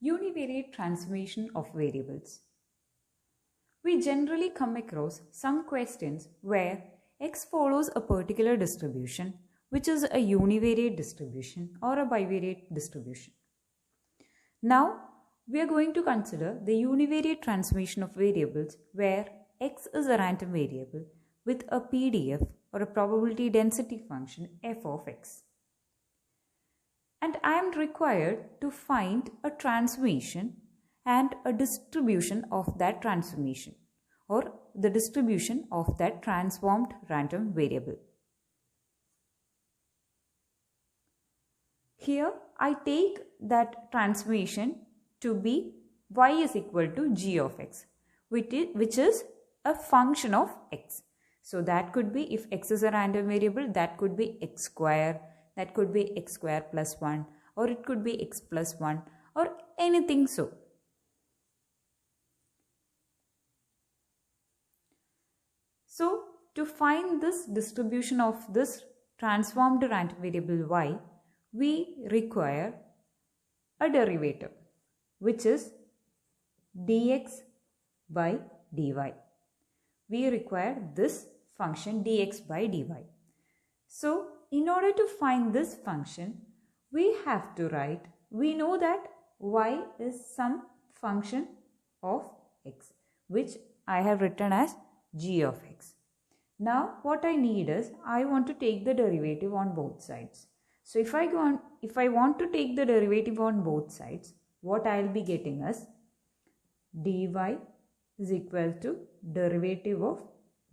Univariate transformation of variables. We generally come across some questions where x follows a particular distribution, which is a univariate distribution or a bivariate distribution. Now, we are going to consider the univariate transformation of variables where x is a random variable with a PDF or a probability density function f of x. And I am required to find a transformation and a distribution of that transformation or the distribution of that transformed random variable. Here I take that transformation to be y is equal to g of x, which is a function of x. So that could be, if x is a random variable, that could be x square, that could be x square plus 1, or it could be x plus 1, or anything so. So to find this distribution of this transformed random variable y, we require a derivative, which is dx by dy. We require this function dx by dy. So in order to find this function, we have to write, we know that y is some function of x, which I have written as g of x. Now what I need is, I want to take the derivative on both sides. So if I want to take the derivative on both sides, what I will be getting is dy is equal to derivative of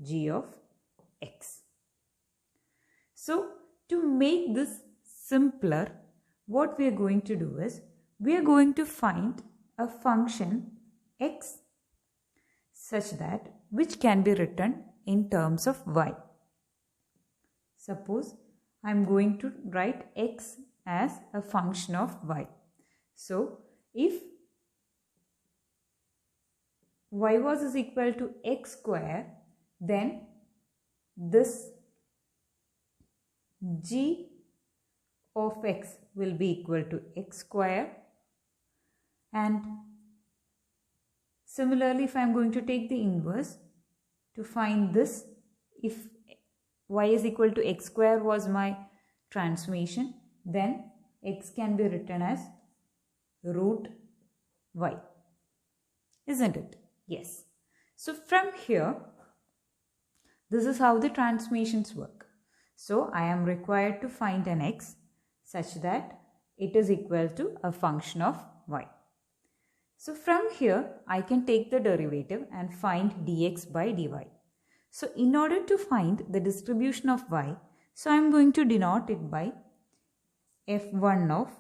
g of x. So to make this simpler, what we are going to do is, we are going to find a function x such that which can be written in terms of y. Suppose I am going to write x as a function of y. So if y was is equal to x square, then this g of x will be equal to x square, and similarly if I am going to take the inverse to find this, if y is equal to x square was my transformation, then x can be written as root y, isn't it? Yes. So from here, this is how the transformations work. So I am required to find an x such that it is equal to a function of y. So from here, I can take the derivative and find dx by dy. So in order to find the distribution of y, so I am going to denote it by f1 of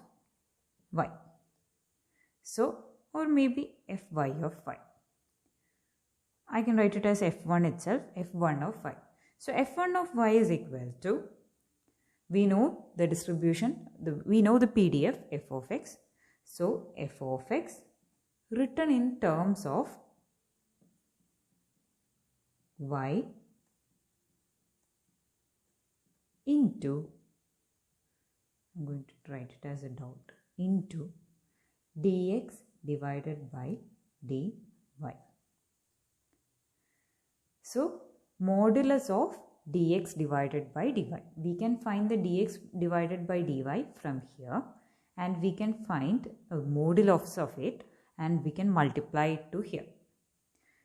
y. So, or maybe fy of y. I can write it as f1 itself, f1 of y. So f1 of y is equal to, we know the distribution, we know the PDF f of x. So f of x written in terms of y into, I'm going to write it as a dot, into dx divided by dy. So modulus of dx divided by dy. We can find the dx divided by dy from here, and we can find a modulus of it and we can multiply it to here.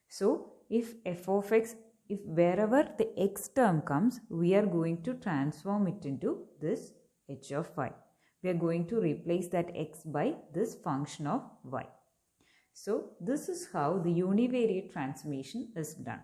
So if f of x, if wherever the x term comes, we are going to transform it into this h of y. We are going to replace that x by this function of y. So this is how the univariate transformation is done.